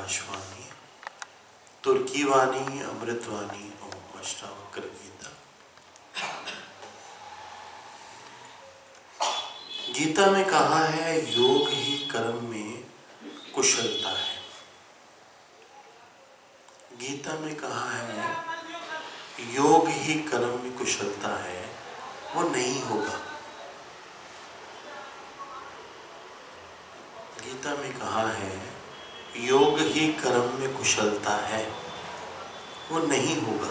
आकाशवाणी तुर्की वाणी अमृतवाणी ओम अष्टावक्र गीता। गीता में कहा है योग ही कर्म में कुशलता है। गीता में कहा है योग ही कर्म में कुशलता है, वो नहीं होगा। गीता में कहा है योग ही कर्म में कुशलता है, वो नहीं होगा।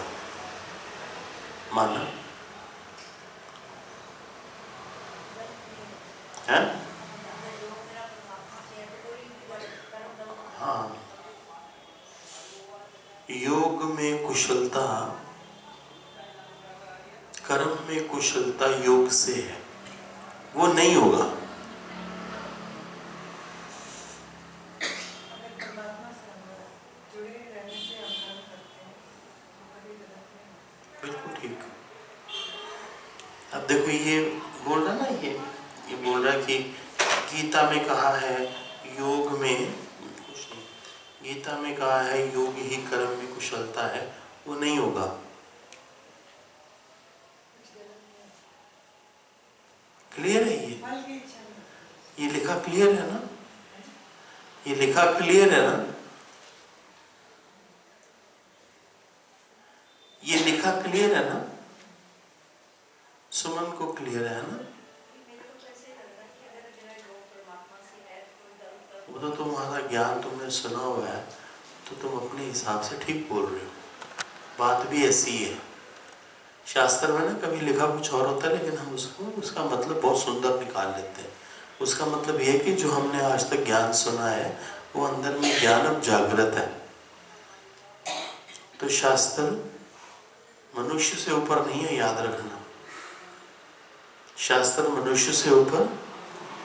माना है? हाँ, योग में कुशलता, कर्म में कुशलता योग से है, वो नहीं होगा। बिल्कुल ठीक। अब देखो ये बोल रहा ना, ये बोल रहा है कि गीता में कहा है योग में, गीता में कहा है योग ही कर्म में कुशलता है, वो नहीं होगा। क्लियर है? ये लिखा क्लियर है ना? ये लिखा क्लियर है ना? ये लिखा क्लियर है ना? सुमन को क्लियर है ना? वो तो तुम्हारा ज्ञान तुमने सुना हुआ है, तो तुम अपने हिसाब से ठीक बोल रहे हो। बात भी ऐसी है, शास्त्र में ना कभी लिखा कुछ और होता है, लेकिन हम उसका मतलब बहुत सुंदर निकाल लेते हैं। उसका मतलब ये है कि जो हमने आज तक ज्ञान सुना है वो अंदर में ज्ञान अब जागृत है। तो शास्त्र मनुष्य से ऊपर नहीं है, याद रखना। शास्त्र मनुष्य से ऊपर,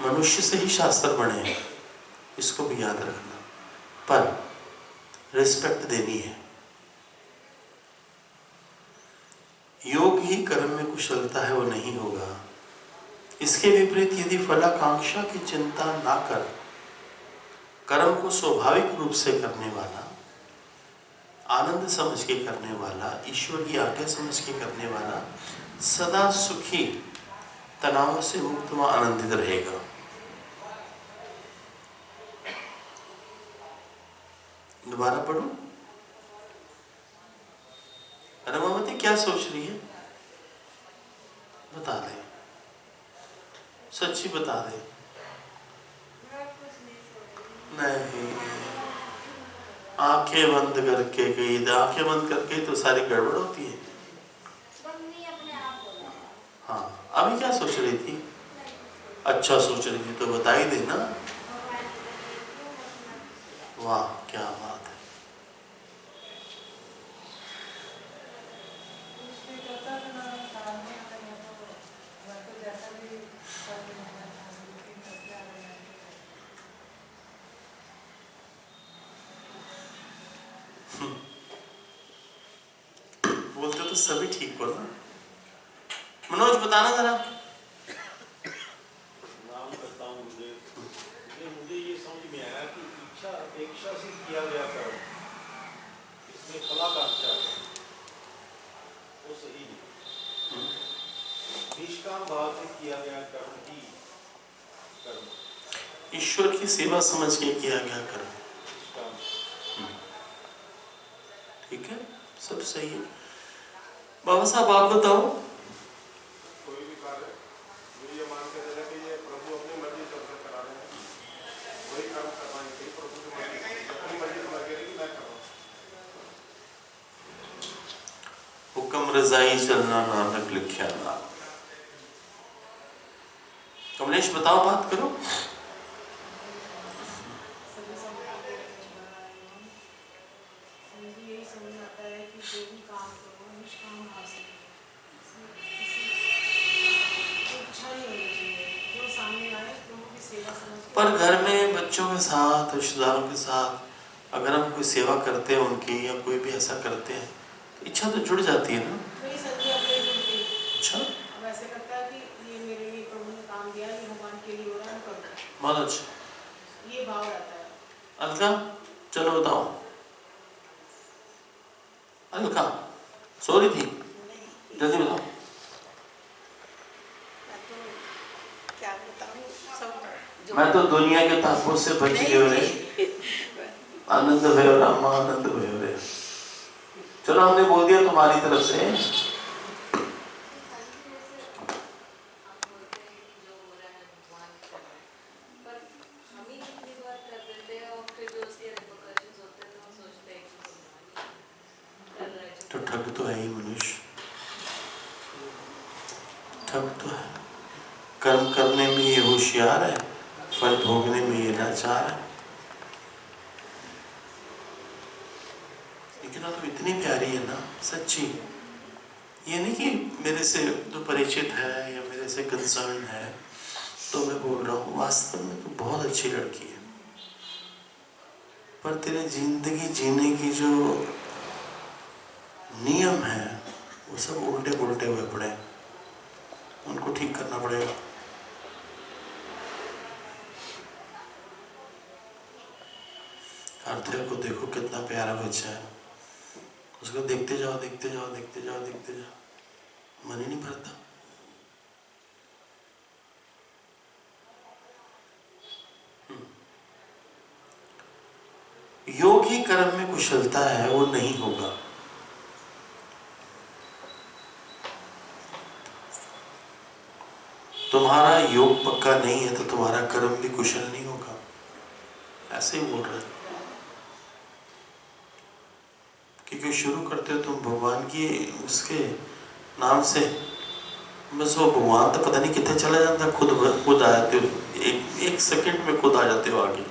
मनुष्य से ही शास्त्र बने हैं, इसको भी याद रखना। पर रिस्पेक्ट देनी है। योग ही कर्म में कुशलता है, वो नहीं होगा। इसके विपरीत यदि फलाकांक्षा की चिंता ना कर, कर्म को स्वाभाविक रूप से करने वाला, आनंद समझ के करने वाला, ईश्वर की आज्ञा समझ के करने वाला, सदा सुखी, तनाव से मुक्त व आनंदित रहेगा। दोबारा पढ़ो। रमावती क्या सोच रही है? बता दे, सच्ची बता दे। नहीं, आंखें बंद करके गई, आंखें बंद करके तो सारी गड़बड़ होती है। हाँ, अभी क्या सोच रही थी? अच्छा सोच रही थी तो बता ही देना। वाह, क्या बात है। बोलते तो सभी ठीक बोलना। मनोज बताना जरा। नाम करता हूँ मुझे ये समझ में आया कि इच्छा अपेक्षा से किया गया कर्म, इसमें फलाकांक्षा है, वो सही नहीं। निष्काम भाव से किया गया कर्म ही कर्म, ईश्वर की सेवा समझ के किया गया कर्म, ठीक है, सब सही है। बाबा साहब आप बताओ। कोई भी कार्य ये मान के चले कि ये प्रभु अपनी मर्जी से करा रहे हैं, वही कर्म करवाएंगे, चाहिए प्रभु की मर्जी, अपनी मर्जी से लगेगी मैं कर रहा हूँ। हुक्म रजाई चलना नानक लिखा ना। कमलेश बताओ, बात करो। पर घर में बच्चों के साथ, रिश्तेदारों के साथ अगर हम कोई सेवा करते हैं उनकी, या कोई भी ऐसा करते हैं, तो इच्छा तो जुड़ जाती है ना। अच्छा, वैसे लगता है कि ये मेरे लिए प्रभु ने काम दिया, ये भगवान के लिए हो रहा है, मैं करूँ। बहुत अच्छा, ये भाव रहता है। अलका चलो बताओ। अलका सो रही थी, जल्दी बताओ। मैं तो क्या बताऊं, सब मैं तो दुनिया के तापों से बच गए रे, आनंद भयो रामा आनंद भयो रे। चलो हमने बोल दिया तुम्हारी तरफ से। तो ठग तो है ही मनुष्य, ठग तो है। कर्म करने में ये होशियार है, फल भोगने में ये लाचार है। लेकिन तुम इतनी प्यारी है ना, सच्ची। ये नहीं कि मेरे से तो परिचित है या मेरे से कंसर्न है तो मैं बोल रहा हूँ, वास्तव में तो बहुत अच्छी लड़की है। पर तेरे जिंदगी जीने की जो नियम है वो सब उल्टे पुल्टे हुए पड़े हैं, उनको ठीक करना पड़ेगा। आर्द्र को देखो कितना प्यारा बच्चा है, उसको देखते जाओ देखते जाओ देखते जाओ देखते जाओ, मन ही नहीं भरता। योग ही कर्म में कुशलता है, वो नहीं होगा। तुम्हारा योग पक्का नहीं है तो तुम्हारा कर्म भी कुशल नहीं होगा, ऐसे ही बोल रहे हैं। क्योंकि शुरू करते हो तुम भगवान की उसके नाम से, बस वो भगवान तो पता नहीं कितने चला जाता है, खुद आ जाते हो, एक सेकंड में खुद आ जाते हो आगे।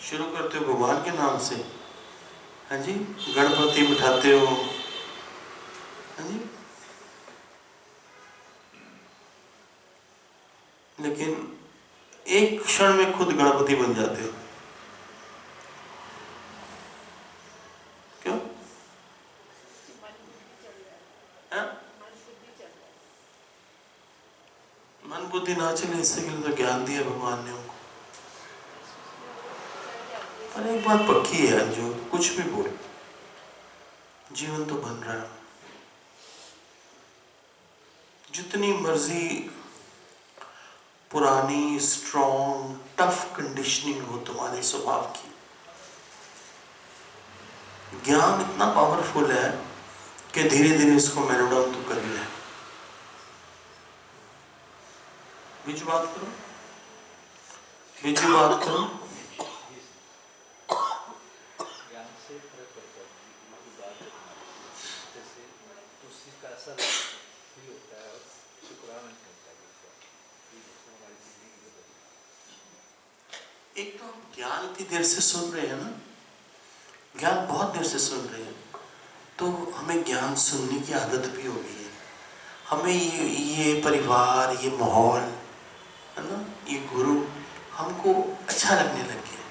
शुरू करते हो भगवान के नाम से, हाँ जी, गणपति बिठाते हो, हाँ जी, लेकिन एक क्षण में खुद गणपति बन जाते हो। क्यों? हाँ? मन बुद्धि ना चले, इससे के लिए तो ज्ञान दिया भगवान ने हमको। और एक बात पक्की है, जो कुछ भी बोल, जीवन तो बन रहा है। जितनी मर्जी पुरानी स्ट्रॉन्ग टफ कंडीशनिंग हो तुम्हारे स्वभाव की, ज्ञान इतना पावरफुल है कि धीरे धीरे इसको मेलो डाउन तो कर लिया है। बीच बात करो, बीच बात करो। ज्ञान से फर्क पड़ता है, ये बात है। जैसे उसी का असर भी होता है और शुक्राना करता है कि हमारी जिंदगी बदल। एक तो हम ज्ञान इतनी देर से सुन रहे हैं ना, ज्ञान बहुत देर से सुन रहे हैं, तो हमें ज्ञान सुनने की आदत भी हो गई है। हमें ये परिवार, ये माहौल है ना, ये गुरु हमको अच्छा लगने लग गया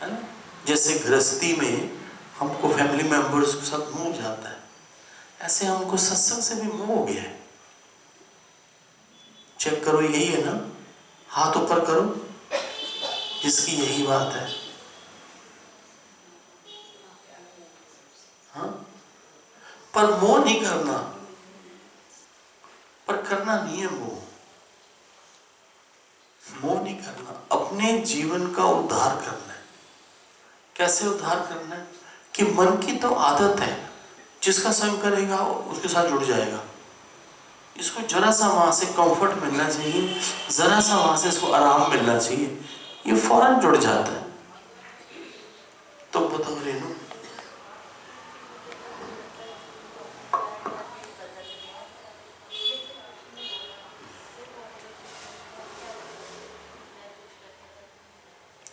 है ना। जैसे गृहस्थी में हमको फैमिली मेंबर्स के साथ मोह जाता है, ऐसे हमको सत्संग से भी मोह हो गया है। चेक करो, यही है ना, हाथ ऊपर करो जिसकी यही बात है। हाँ, पर मोह नहीं करना, पर करना नहीं है मोह। मोह नहीं करना, अपने जीवन का उद्धार करना है। कैसे उद्धार करना है? कि मन की तो आदत है, जिसका संग करेगा उसके साथ जुड़ जाएगा। इसको जरा सा वहां से कंफर्ट मिलना चाहिए, जरा सा वहां से इसको आराम मिलना चाहिए, ये फौरन जुड़ जाता है। तो बताओ रेनू,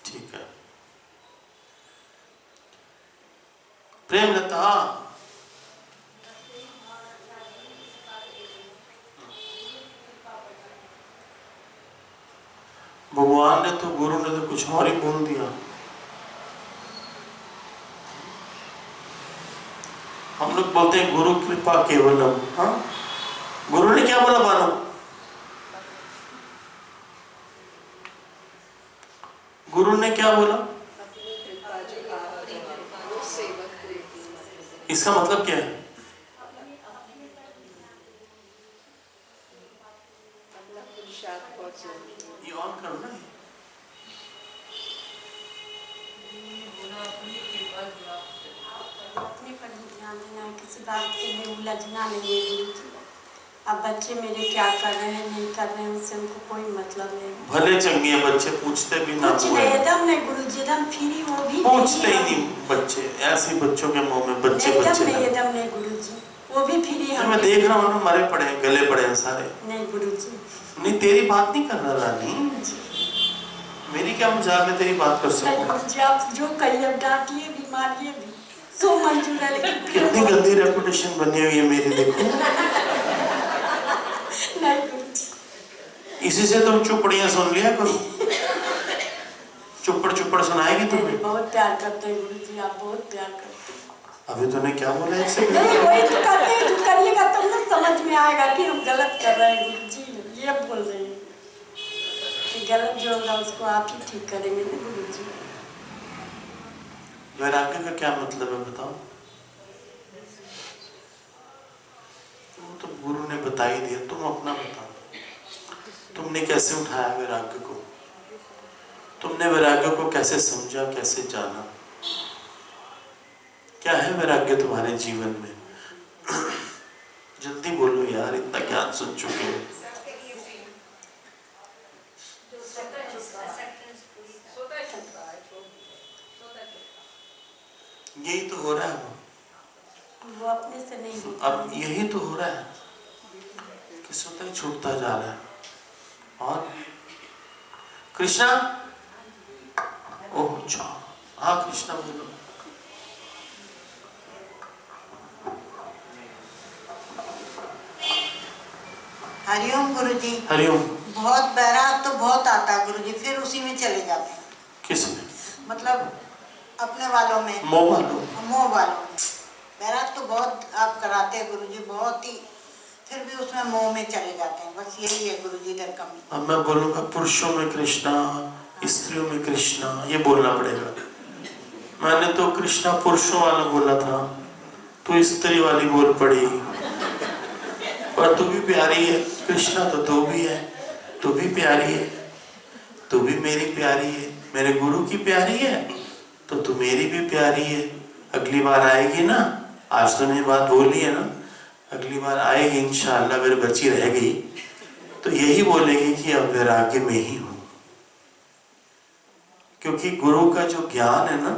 ठीक है। प्रेमलता, भगवान ने तो, गुरु ने तो कुछ और ही बोल दिया। हम लोग बोलते हैं गुरु कृपा केवलम, हाँ, गुरु ने क्या बोला मानो? गुरु ने क्या बोला? इसका मतलब क्या है? अगला पुरुषार्थ बहुत जरूरी है। ये ऑन करो ना। अपने पर ही ध्यान देना है, किसी बात के लिए उलझना नहीं है गुरु जी। अब बच्चे मेरे क्या कर रहे हैं नहीं कर रहे हैं उससे उनको कोई मतलब नहीं। भले चंगे हैं बच्चे, पूछते भी ना कुछ नहीं, एकदम नहीं गुरु जी, एकदम फ्री, वो भी पूछते ही नहीं बच्चे। ऐसे बच्चों के मुंह में बच्चे एकदम बच्चे नहीं, एकदम नहीं गुरु जी, वो भी फ्री है। मैं देख रहा हूँ ना, मरे पड़े हैं, गले पड़े हैं सारे। नहीं गुरु जी, नहीं तेरी बात नहीं कर रहा रानी, मेरी क्या मजाल में तेरी बात कर नहीं सकूं? गुरु जी, आप जो कहिए, डांटिए भी मारिए भी, सो मंजूर है, लेकिन कितनी गंदी रेपुटेशन बनी हुई है मेरी, देखो। नहीं गुरु जी, इसी से तुम चुपड़ियां सुन लिया करो। चुपड़ चुपड़ सुनाएगी तुम्हें। बहुत प्यार करते हैं गुरु जी, आप बहुत प्यार करते हैं। अभी तूने क्या बोला एक सेकंड? नहीं वही तो करते हैं, जो करिएगा तब ना समझ में आएगा कि हम गलत कर रहे हैं गुरु जी, ये बोल रहे हैं कि गलत जो होगा उसको आप ही ठीक करेंगे ना गुरु जी। वैराग्य का क्या मतलब है बताओ? वो तो गुरु ने बता ही दिया, तुम अपना बताओ। तुमने कैसे उठाया वैराग्य को? तुमने वैराग्य को कैसे समझा, कैसे जाना? क्या है वैराग्य तुम्हारे जीवन में? जल्दी बोलो यार, इतना ज्ञान सुन चुके हो। यही तो हो रहा है, वो अपने से नहीं होता। अब यही तो हो रहा है कि स्वतः छूटता जा रहा है। और कृष्णा, ओह अच्छा, हाँ कृष्णा बोलो। हरिओम गुरुजी। हरिओम। बहुत बैराग तो बहुत आता है गुरुजी, फिर उसी में चले जाते हैं। किस में? मतलब अपने वालों में, मोह वालों। मोह वालों में बैराग तो बहुत आप कराते हैं गुरुजी, बहुत ही, फिर भी उसमें मोह में चले जाते हैं। बस यही है गुरुजी इधर कमी। अब मैं बोलूंगा पुरुषों में कृष्णा, स्त्रियों में कृष्णा, ये बोलना पड़ेगा। मैंने तो कृष्णा पुरुषों वाला बोला था, तू स्त्री वाली बोल पड़ी। पर तू भी प्यारी है कृष्णा, तो तू भी है, तू भी प्यारी है, तू भी मेरी प्यारी है, मेरे गुरु की प्यारी है, तो तू मेरी भी प्यारी है। अगली बार आएगी ना, आज तूने बात बोली है ना, अगली बार आएगी इंशाअल्लाह, अगर बची रह गई तो यही बोलेगी कि अब वैराग्य में ही हूं। क्योंकि गुरु का जो ज्ञान है ना,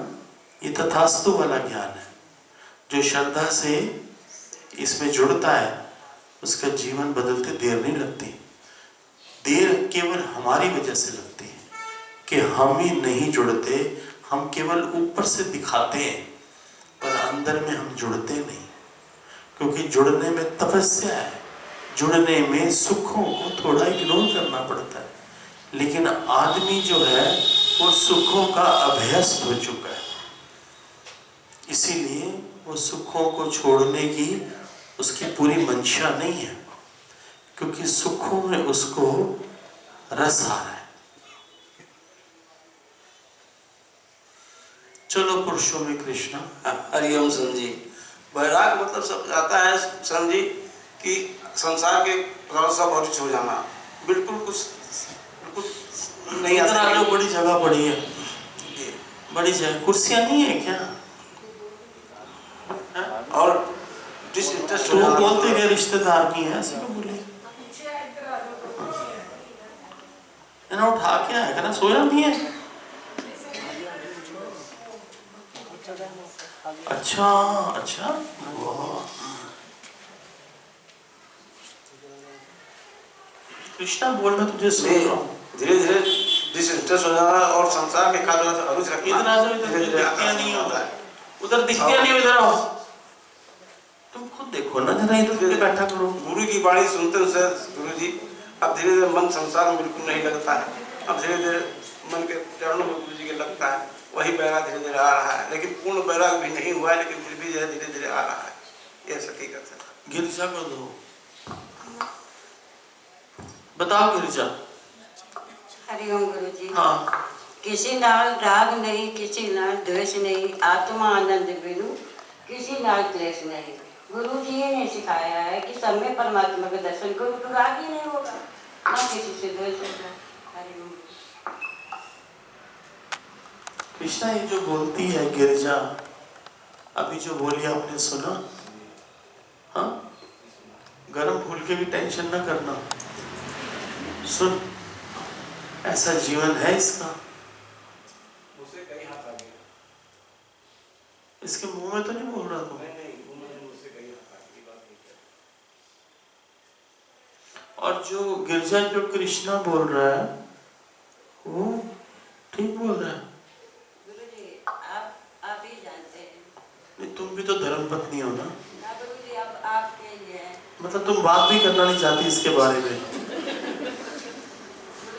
ये तथास्तु वाला ज्ञान है। जो श्रद्धा से इसमें जुड़ता है उसका जीवन बदलते देर नहीं लगती। देर केवल हमारी वजह से लगती है कि हम ही नहीं जुड़ते। हम केवल ऊपर से दिखाते हैं पर अंदर में हम जुड़ते नहीं। क्योंकि जुड़ने में तपस्या है, जुड़ने में सुखों को थोड़ा इग्नोर करना पड़ता है। लेकिन आदमी जो है वो सुखों का अभ्यस्त हो चुका है, इसीलिए वो सुखों को छोड़ने की उसकी पूरी मंशा नहीं है, क्योंकि सुखों में उसको रस आ रहा है। चलो पुरुषों में कृष्णा। हरिओम समझी। वैराग मतलब सब आता है समझी कि संसार के प्रभाव से भौतिक हो जाना, बिल्कुल कुछ बिल्कुल नहीं इधर आ आता। जाओ, बड़ी जगह पड़ी है, बड़ी जगह, कुर्सियां नहीं है क्या? और डिसइंटरेस्ट तो हो जाना। बोलते हैं रिश्तेदार नहीं है, ऐसे क्यों बोले? ना उठा के आएगा ना, सोया नहीं है। अच्छा अच्छा, कृष्णा बोल, मैं तुझे सुन रहा हूँ। धीरे धीरे डिसइंटरेस्ट हो जाना और संसार के कार्यों से अरुचि रखना। इधर आ जाओ, इधर धीरे-धीरे दिखतियाँ नहीं आता होता है। है, उधर दिखतियाँ नहीं, इधर आओ। तुम खुद देखो ना जरा, इधर पे बैठा करो। गुरु की वाणी सुनते हुए गुरु जी, अब धीरे धीरे मन संसार में बिल्कुल नहीं लगता है। अब धीरे धीरे मन के चरणों में गुरु जी के लगता है, वही बैराग धीरे धीरे आ रहा है। लेकिन पूर्ण बैराग भी नहीं हुआ है, लेकिन फिर भी धीरे धीरे आ रहा है। ये हकीकत है। गिरिजा को दो, बताओ गिरिजा। हरिओम गुरु जी। हाँ। किसी नाल राग नहीं, किसी नाल द्वेष नहीं, आत्मा आनंद बिनु किसी नाल क्लेश नहीं। गुरु जी ने सिखाया है कि सब में परमात्मा का दर्शन करो तो राग ही नहीं होगा, ना किसी से द्वेष होगा। हरि ओम। कृष्णा ये जो बोलती है गिरजा, अभी जो बोली आपने सुना? हाँ, गरम भूल के भी टेंशन ना करना। सुन, ऐसा जीवन है इसका। मुझसे कई हाथ आ गए। इसके मुंह में तो नहीं बोल रहा तू? नहीं, उन्होंने मुझसे कई हाथ आ गई, बात नहीं कर। और जो गिरजा जो कृष्णा बोल रहा है वो ठीक बोल रहा है। गुरु जी आप ही जानते हैं। नहीं, तुम भी तो धर्म पत्नी हो ना? ना गुरु जी अब आपके लिए है। मतलब तुम बात भी करना नहीं चाहती इसके बारे में? गुरु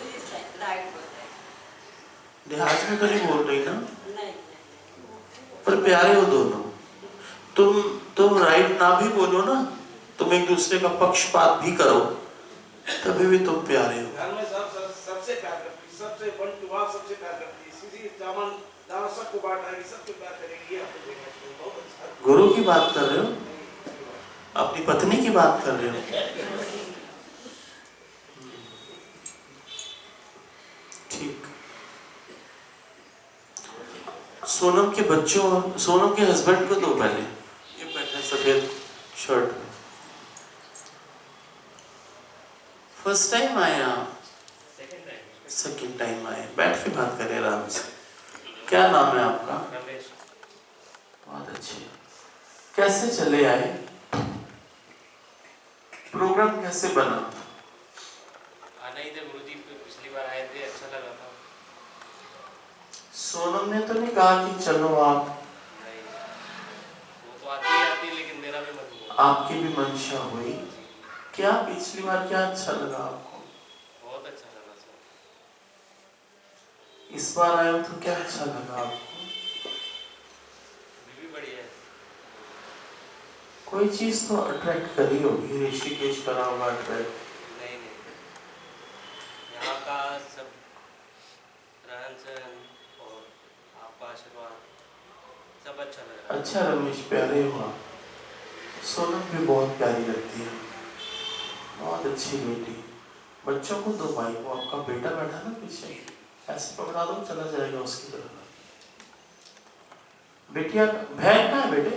जी राइट बोल रहे हैं। देहात में तो नहीं बोल रही ना? नहीं। पर प्यारे हो दोनों। तुम राइट ना भी बोलो ना, तुम एक दूसरे का पक्षपात भी करो, तभी भी तुम प्यारे हो। घर में सबसे प्यार करती, सबसे वन टू वन सबसे प्यार करती, सीधी दामन सबको बांटेगी, सबको प्यार करेगी। ये आपको देखना बहुत अच्छा। गुरु की बात कर रहे हो? अपनी पत्नी की बात कर रहे हो? ठीक। सोनम के बच्चों, सोनम के हस्बैंड को दो पहले। ये बैठा सफेद शर्ट में, फर्स्ट टाइम आया? सेकंड टाइम आए। बैठ के बात करें आराम से। क्या नाम है आपका? रमेश। बहुत अच्छे। कैसे चले आए? प्रोग्राम कैसे बना? आना ही थे गुरुजी, पिछली बार आए थे, अच्छा लगा था। सोनम ने तो नहीं कहा कि चलो आप? नहीं, वो तो आती लेकिन मेरा भी मन हुआ। आपकी भी मंशा हुई क्या? पिछली बार क्या अच्छा लगा आपको? बहुत अच्छा लगा सर। इस बार आए हो तो क्या अच्छा लगा आपको? भी बढ़िया है। कोई चीज तो अट्रैक्ट करी होगी, ऋषिकेश करा होगा अट्रैक्ट। नहीं, यहाँ का सब रहन सहन और आपका आशीर्वाद सब अच्छा लग रहा है। अच्छा रमेश, प्यारे हुआ। सोनम भी बहुत प्यारी लगती है, बहुत अच्छी बेटी। बच्चों को दो भाई को। आपका बेटा बैठा ना पीछे, ऐसे पकड़ा दो, चला जाएगा उसकी तरफ। बेटिया बहन कहाँ है बेटे?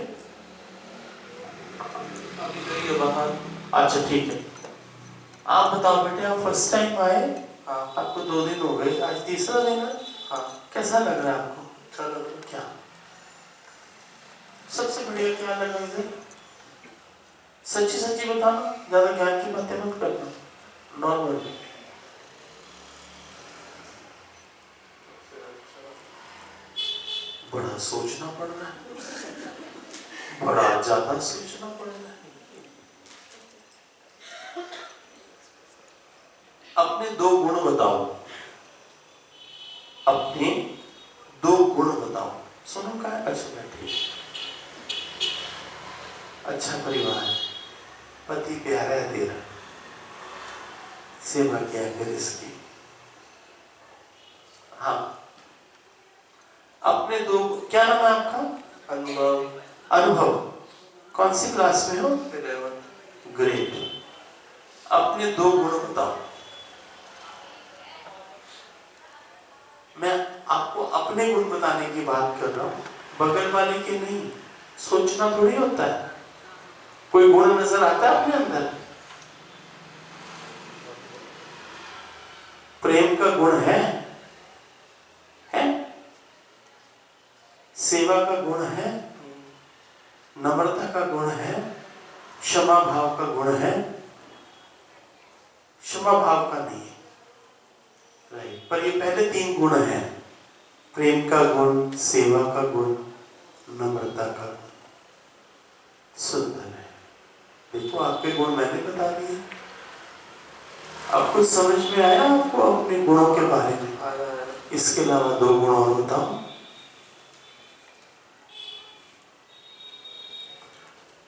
अभी गई है बाहर। अच्छा ठीक है। आप बताओ बेटे, आप फर्स्ट टाइम आए? हाँ। आपको 2 दिन हो गए, आज तीसरा दिन है? हाँ। कैसा लग रहा है आपको? अच्छा लग रहा है। क्या सबसे बढ़िया क्या लगा इधर? सच्ची सच्ची बताना, ज्यादा ज्ञान की बातें मत करना, नॉर्मल। बड़ा सोचना पड़ रहा है, बड़ा ज्यादा सोचना पड़ रहा है। अपने 2 गुण बताओ, अपने 2 गुण बताओ। सोनम का है? अच्छा बैठिए। अच्छा परिवार है, पति प्यारा है तेरा, सेवा किया कर इसकी। हाँ, अपने 2, क्या नाम है आपका? अनुभव। अनुभव कौन सी क्लास में हो? 11th। ग्रेट। अपने 2 गुण बताओ। मैं आपको अपने गुण बताने की बात कर रहा हूं, बगल वाले के नहीं। सोचना थोड़ी होता है। कोई गुण नजर आता है अपने अंदर? प्रेम का गुण है? सेवा का गुण है, नम्रता का गुण है, क्षमा भाव का गुण है? क्षमा भाव का नहीं है, राइट। पर ये पहले 3 गुण हैं, प्रेम का गुण, सेवा का गुण, नम्रता का गुण। सुंदर है। देखो आपके गुण मैंने बता दिए। अब कुछ समझ में आया आपको अपने गुणों के बारे में? इसके अलावा 2 गुण और बताओ।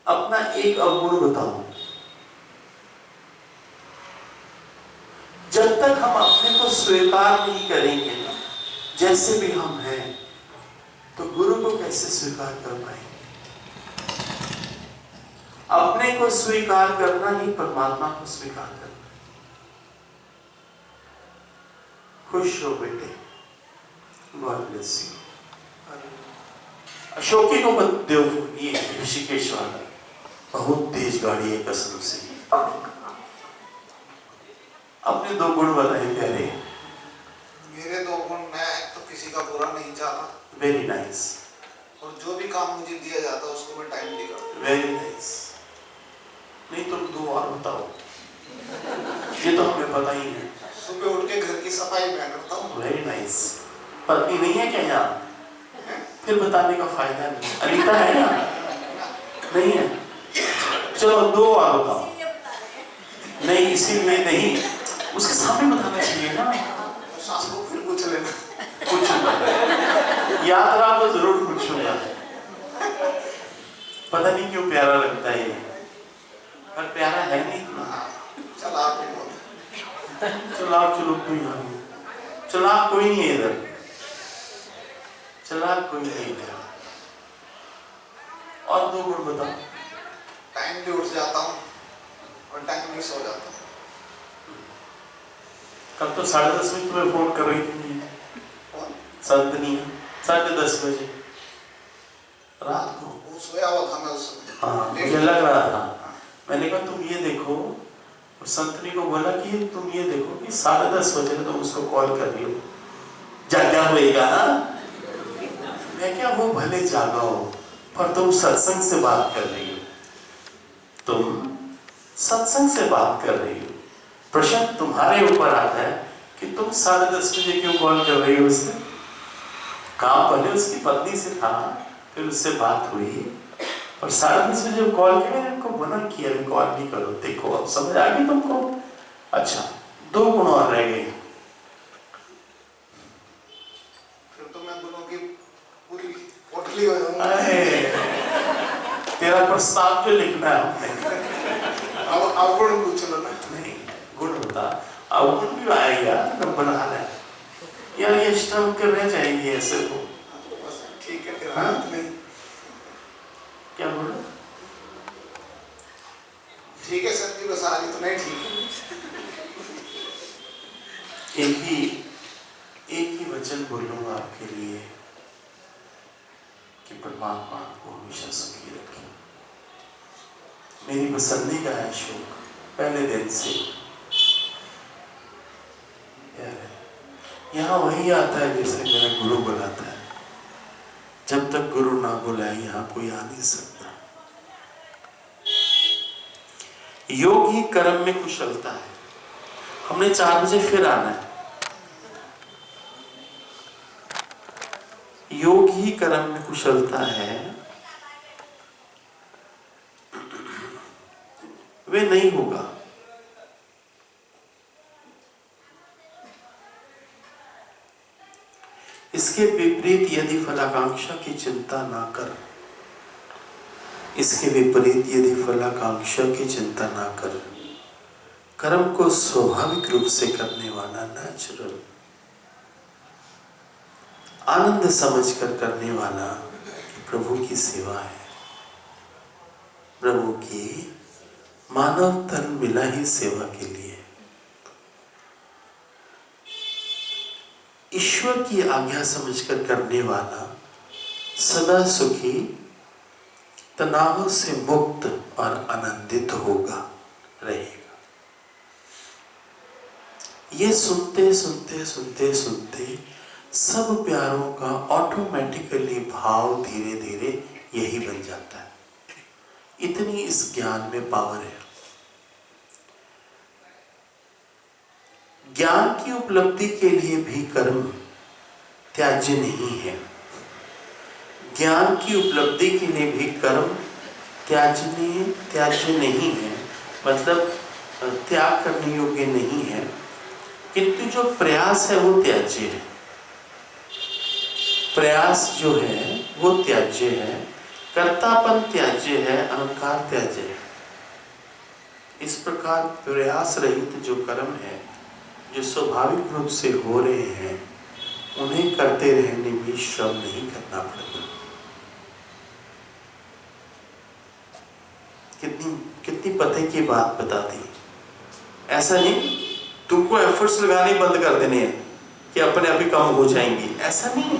अपना एक अवगुण बताओ। जब तक हम अपने को स्वीकार नहीं करेंगे ना, जैसे भी हम हैं, तो गुरु को कैसे स्वीकार कर पाएंगे? अपने को स्वीकार करना ही परमात्मा को स्वीकार करना। खुश हो बेटे, गॉड ब्लेस यू। अशोकी को मत दो, ये ऋषिकेश वाला बहुत तेज गाड़ी है कसम से। अपने 2 गुण बताए प्यारे। मेरे 2 गुण, मैं तो किसी का बुरा नहीं चाहता। Very nice. और जो भी काम मुझे दिया जाता है उसको मैं टाइमली करता हूँ। Very nice. नहीं तुम 2 और बताओ, ये तो हमें पता ही है। सुबह उठ के घर की सफाई मैं करता हूँ। Very nice. पत्नी नहीं है क्या यहाँ? फिर बताने का फायदा नहीं। अनीता है यहाँ? नहीं है। चलो 2 और बताओ। नहीं इसीलिए नहीं, उसके सामने बताना चाहिए ना। तो शाम को फिर पूछ लेना। पूछूंगा, याद रहा तो जरूर पूछूंगा। पता नहीं क्यों प्यारा लगता है ये, पर प्यारा है नहीं इतना। चल आप भी बोल। चलाक चलो कोई यहाँ नहीं, चलाक कोई नहीं है इधर, चलाक कोई नहीं है। और 2 गुण बताओ। टाइमली उठ जाता हूँ और टाइमली सो जाता हूँ। कल तो 10:30 बजे तुम्हें फोन कर रही थी संतनी, 10:30 बजे रात को। वो सोया हुआ था मैं उस समय। हाँ मुझे लग रहा था। मैंने कहा तुम ये देखो, संतनी को बोला कि तुम ये देखो कि 10:30 बजे तुम उसको कॉल कर रही हो, जागा होएगा। मैं क्या, वो भले जागा हो पर तुम सत्संग से बात कर रही हो, तुम सत्संग से बात कर रही हो। प्रश्न तुम्हारे ऊपर आता है कि तुम 10:30 बजे क्यों कॉल कर रही हो उसे। काम पहले उसकी पत्नी से था, फिर उससे बात हुई और 10:30 बजे कॉल किया। मैंने उनको मना किया कॉल नहीं करो। देखो अब समझ आ गई तुमको। अच्छा 2 गुण और रह गए। फिर तो मैं गुणों की पूरी पोटली हो जाऊंगा। तेरा प्रस्ताव जो लिखना है हमने। अब गुण पूछ लो ना। नहीं गुण बता, अब गुण भी आएगा तो बना रहा है यार, ये स्टम्प कर रह जाएंगे ऐसे तो। बस ठीक है फिर। हाँ नहीं क्या बोलो? ठीक है सर जी, बस आज इतना ही ठीक है। एक ही वचन बोलूंगा आपके लिए कि परमात्मा आपको हमेशा सुखी रखे। मेरी पसंदीदा है अशोक, पहले दिन से यहाँ वही आता है जैसे मेरा गुरु बुलाता है। जब तक गुरु ना बुलाए यहाँ कोई आ नहीं सकता। योग ही कर्म में कुशलता है। हमने 4 बजे फिर आना है। योग ही कर्म में कुशलता है, वे नहीं होगा। इसके विपरीत यदि फलाकांक्षा की चिंता ना कर, इसके विपरीत यदि फलाकांक्षा की चिंता ना कर, कर्म को स्वाभाविक रूप से करने वाला, नेचुरल आनंद समझकर करने वाला प्रभु की सेवा है। प्रभु की मानव तन मिला ही सेवा के लिए। ईश्वर की आज्ञा समझकर करने वाला सदा सुखी, तनाव से मुक्त और आनंदित होगा, रहेगा। ये सुनते सुनते सुनते सुनते सब प्यारों का ऑटोमेटिकली भाव धीरे धीरे यही बन जाता है। इतनी इस ज्ञान में पावर है। ज्ञान की उपलब्धि के लिए भी कर्म त्याज्य नहीं है। ज्ञान की उपलब्धि के लिए भी कर्म त्याज्य नहीं है, मतलब त्याग करने योग्य नहीं है, किंतु जो प्रयास है वो त्याज्य है। प्रयास जो है वो त्याज्य है, कर्तापन त्याज्य है, अहंकार त्याज्य है। इस प्रकार प्रयास रहित जो कर्म है, जो स्वाभाविक रूप से हो रहे हैं, उन्हें करते रहने में श्रम नहीं करना पड़ता। कितनी कितनी पते की बात बता दी। ऐसा नहीं तुमको एफर्ट्स लगाने बंद कर देने हैं कि अपने आप ही कम हो जाएंगी, ऐसा नहीं है।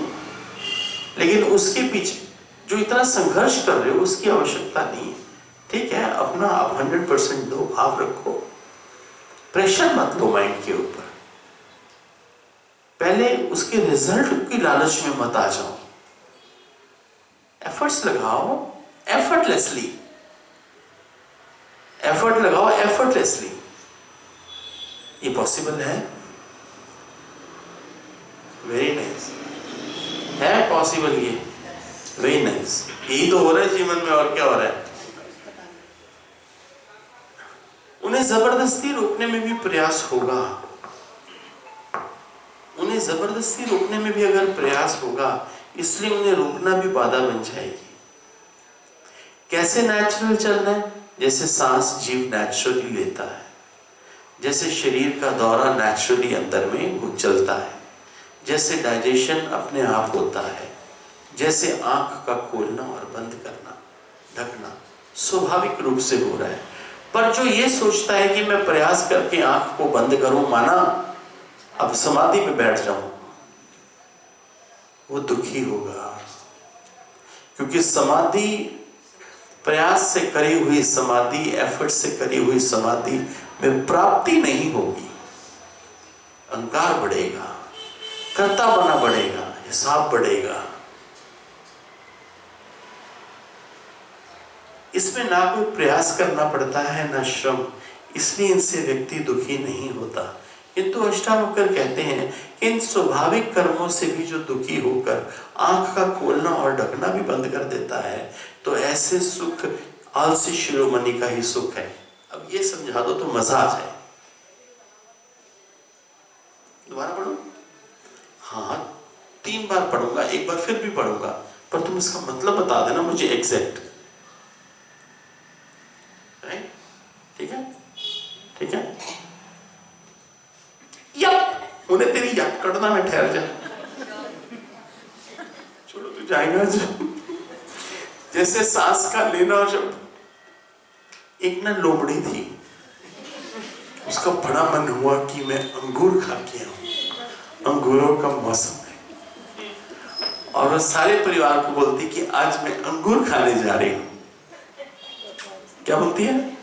लेकिन उसके पीछे जो इतना संघर्ष कर रहे हो उसकी आवश्यकता नहीं है। ठीक है, अपना आप 100% दो, भाव रखो, प्रेशर मत लो माइंड के ऊपर। पहले उसके रिजल्ट की लालच में मत आ जाओ। एफर्ट्स लगाओ एफर्टलेसली, एफर्ट लगाओ एफर्टलेसली। ये पॉसिबल है? वेरी नाइस, है पॉसिबल ये, वेरी नाइस। यही तो हो रहा है जीवन में, और क्या हो रहा है? उन्हें जबरदस्ती रोकने में भी प्रयास होगा, उन्हें जबरदस्ती रोकने में भी अगर प्रयास होगा, इसलिए उन्हें रोकना भी बाधा बन जाएगी। कैसे नेचुरल चलना है? जैसे सांस जीव नेचुरली लेता है, जैसे शरीर का दौरा नेचुरली अंदर में चलता है, जैसे डाइजेशन अपने आप होता है, जैसे आंख का खोलना और बंद करना, ढकना स्वाभाविक रूप से हो रहा है। पर जो ये सोचता है कि मैं प्रयास करके आंख को बंद करूं, माना अब समाधि में बैठ जाऊं, वो दुखी होगा। क्योंकि समाधि, प्रयास से करी हुई समाधि, एफर्ट से करी हुई समाधि में प्राप्ति नहीं होगी। अहंकार बढ़ेगा, कर्ता बना बढ़ेगा, हिसाब बढ़ेगा। इसमें ना कोई प्रयास करना पड़ता है ना श्रम, इसलिए इनसे व्यक्ति दुखी नहीं होता। किंतु अष्टावक्र कहते हैं कि इन स्वाभाविक कर्मों से भी जो दुखी होकर आंख का खोलना और ढकना भी बंद कर देता है, तो ऐसे सुख आलसी शिरोमणि का ही सुख है। अब ये समझा दो तो मजा आ जाए। दोबारा पढ़ो? हाँ, 3 बार पढ़ूंगा, एक बार फिर भी पढ़ूंगा, पर तुम इसका मतलब बता देना मुझे एग्जैक्ट। ठीक है? ठीक है? यप, उन्हें तेरी यप कटना में ठहर जा। छोड़ो, तू जाएगा जो। जैसे सांस का लेना, और जब एक ना लोमड़ी थी, उसका बड़ा मन हुआ कि मैं अंगूर खा के आऊं, अंगूरों का मौसम है, और वो सारे परिवार को बोलती कि आज मैं अंगूर खाने जा रही हूं। क्या बोलती है?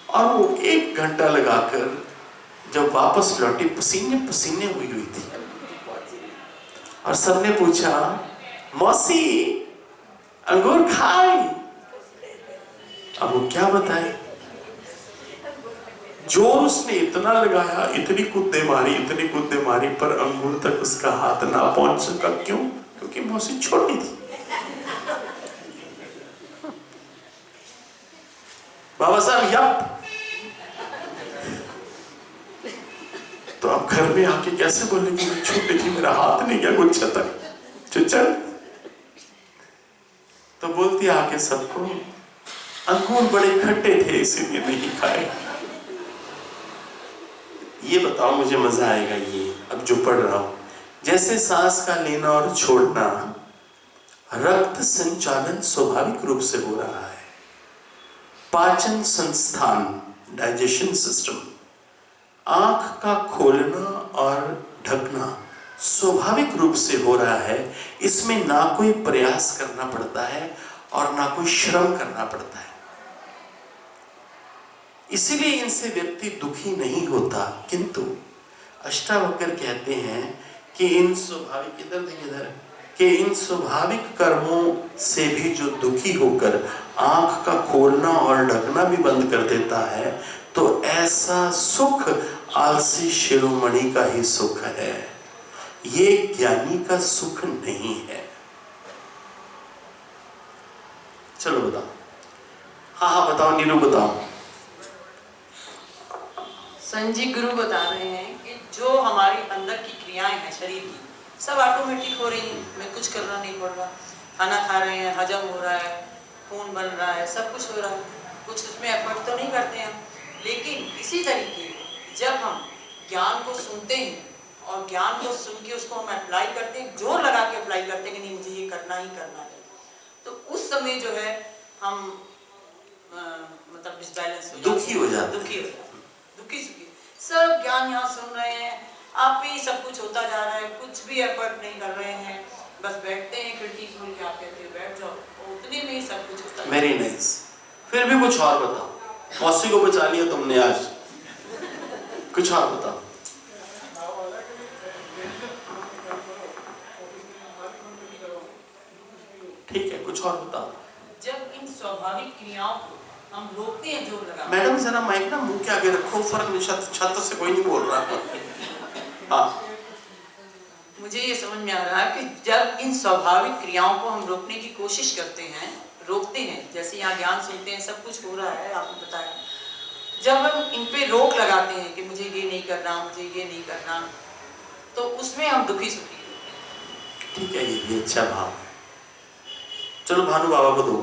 और वो 1 घंटा लगाकर जब वापस लौटी, पसीने पसीने हुई थी, और सबने पूछा, मौसी अंगूर खाई? अब वो क्या बताए? जोर उसने इतना लगाया, इतनी कूदे मारी, पर अंगूर तक उसका हाथ ना पहुंच सका। क्यों? क्योंकि मौसी छोटी थी। बाबा साहब यप। तो अब घर में आके कैसे बोले कि मैं छोटी थी, मेरा हाथ नहीं गया गुच्छा तक, चल। तो बोलती आके सबको, अंगूर बड़े खट्टे थे इसीलिए नहीं खाए। ये बताओ, मुझे मजा आएगा ये अब जो पढ़ रहा हूं। जैसे सांस का लेना और छोड़ना, रक्त संचालन स्वाभाविक रूप से हो रहा है, पाचन संस्थान, डाइजेशन सिस्टम, आंख का खोलना और ढकना स्वाभाविक रूप से हो रहा है। इसमें ना कोई प्रयास करना पड़ता है और ना कोई श्रम करना पड़ता है। इसीलिए इनसे व्यक्ति दुखी नहीं होता। किंतु अष्टावक्र कहते हैं कि इन स्वाभाविक कि इन स्वाभाविक कर्मों से भी जो दुखी होकर आंख का खोलना और ढकना भी बंद कर देता है, तो ऐसा सुख आलसी शिरोमणि का ही सुख है, ये ज्ञानी का सुख नहीं है। चलो बताओ। हाँ बताओ, नीरू बताओ। संजी गुरु बता रहे हैं कि जो हमारी अंदर की क्रियाएं हैं शरीर की, सब ऑटोमेटिक हो रही हैं, हमें कुछ करना नहीं पड़ रहा। खाना खा रहे हैं, हजम हो रहा है, खून बन रहा है, सब कुछ हो रहा है, कुछ उसमें एफर्ट तो नहीं करते हैं। लेकिन इसी तरीके जब हम ज्ञान को सुनते हैं और ज्ञान को सुन के उसको हम अप्लाई करते हैं, जोर लगा के अप्लाई करते हैं कि नहीं मुझे ये करना ही करना है, तो उस समय जो है हम मतलब डिसबैलेंस हो दुखी हो जाते हैं। दुखी हो जाते हैं, दुखी सुखी सब ज्ञान यहाँ सुन रहे हैं, आप ही सब कुछ होता जा रहा है, कुछ भी एफर्ट नहीं कर रहे हैं, बस बैठते हैं खिड़की खोल के, आप कहते हो बैठ जाओ, उतने में ही सब कुछ होता है। Very nice. फिर भी कुछ और बताओ, मौसी को बचा लिया तुमने आज, कुछ और बताओ। ठीक है, कुछ और बताओ। जब इन स्वाभाविक क्रियाओं को हम रोकते हैं जोर लगा, मैडम जरा माइक ना मुंह के आगे रखो, फर्क नहीं, छत से कोई नहीं बोल रहा। हाँ, मुझे ये समझ में आ रहा है कि जब इन स्वाभाविक क्रियाओं को हम रोकने की कोशिश करते हैं, रोकते हैं, जैसे यहाँ ज्ञान सुनते हैं, सब कुछ हो रहा है, आपने बताया, जब हम इन पे रोक लगाते हैं कि मुझे ये नहीं करना, मुझे ये नहीं करना, तो उसमें हम दुखी सुखी होते हैं। ठीक है, ये भी अच्छा भाव है। चलो भानु बाबा को दो,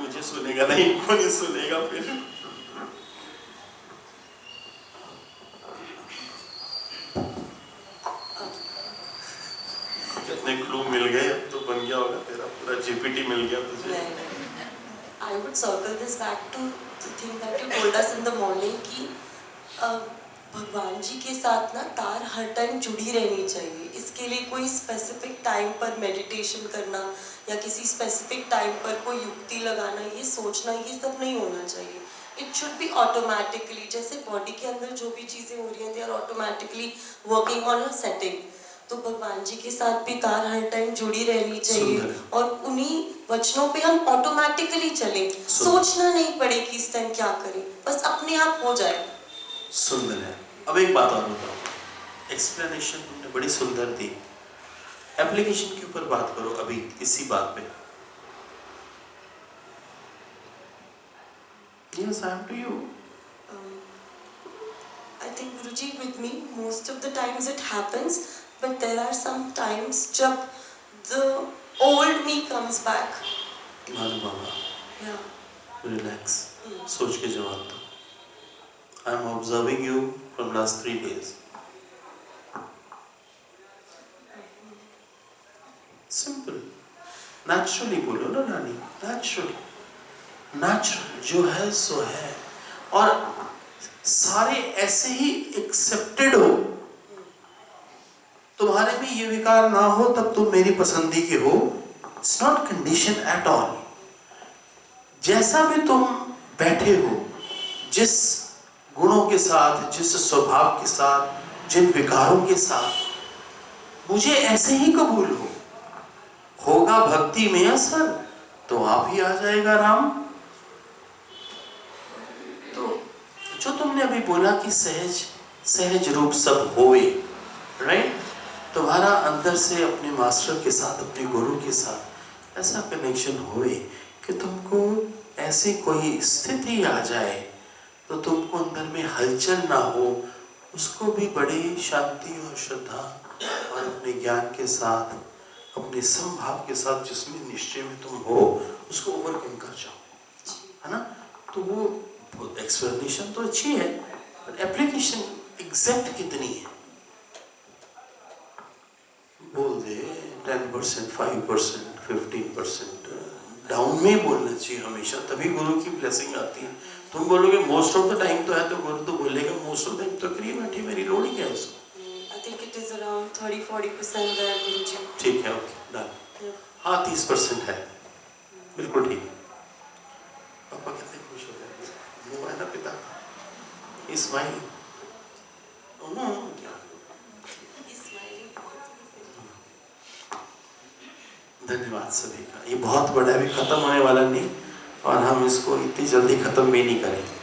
मुझे सुनेगा नहीं, इनको नहीं सुनेगा फिर। कितने क्लू मिल गए, अब तो बन गया होगा तेरा पूरा जीपीटी मिल गया तुझे। I would circle this back to the thing that you told us in the morning कि भगवान जी के साथ ना तार हर टाइम जुड़ी रहनी चाहिए। इसके लिए कोई स्पेसिफिक टाइम पर मेडिटेशन करना या किसी स्पेसिफिक टाइम पर कोई युक्ति लगाना, ये सोचना, ये सब नहीं होना चाहिए। इट शुड बी ऑटोमेटिकली, जैसे बॉडी के अंदर जो भी चीज़ें हो रही हैं they are automatically working on a setting. तो भगवान जी के साथ भी तार हर टाइम जुड़ी रहनी चाहिए और उन्हीं वचनों पे हम ऑटोमेटिकली चलें, सोचना नहीं पड़े कि इस टाइम क्या करें, बस अपने आप हो जाए। सुंदर है। अब एक बात और बताओ, एक्सप्लेनेशन तुमने बड़ी सुंदर दी, एप्लीकेशन के ऊपर बात करो अभी इसी बात पे। Yes, I am to you. I think Guruji, with me most of the times it happens, but there are some times जब the old me comes back. Bhanu Baba, Yeah. relax, सोच के जवाब दो। I am observing you from last 3 days. Simple, naturally बोलो ना रानी, naturally, natural, जो है सो है, और सारे ऐसे ही एक्सेप्टेड हो। तुम्हारे में ये विकार ना हो तब तुम मेरी पसंदी के हो, it's not condition at all. जैसा भी तुम बैठे हो, जिस गुणों के साथ, जिस स्वभाव के साथ, जिन विकारों के साथ, मुझे ऐसे ही कबूल हो। होगा भक्ति में असर तो आप ही आ जाएगा राम। तो जो तुमने अभी बोला कि सहज सहज रूप सब होए, राइट, तुम्हारा अंदर से अपने मास्टर के साथ, अपने गुरु के साथ ऐसा कनेक्शन होए कि तुमको ऐसी कोई स्थिति आ जाए तो तुमको अंदर में हलचल ना हो, उसको भी बड़ी शांति और श्रद्धा और अपने ज्ञान के साथ, अपने समभाव के साथ, जिसमें निश्चय में तुम हो, उसको ओवरकम कर जाओ, है ना। तो वो एक्सप्लेनेशन तो अच्छी है, पर एप्लीकेशन एग्जैक्ट कितनी है बोल दे। 10%, 5%, 15% डाउन में बोलना चाहिए हमेशा, तभी गुरु की ब्लेसिंग आती है। तुम बोलोगे मोस्ट ऑफ द टाइम तो है, तो गुरु तो बोलेगा मोस्ट ऑफ द टाइम तो करिए बैठी, मेरी लोड़ ही क्या है उसको। I think it is around 30-40% there, Guruji. ठीक है, ओके डन। हाँ 30% है, बिल्कुल ठीक है। पापा कितने खुश हो गए, वो है ना पिता का इस्माइल। धन्यवाद सभी का। ये बहुत बड़ा, भी खत्म होने वाला नहीं और हम इसको इतनी जल्दी खत्म भी नहीं करेंगे।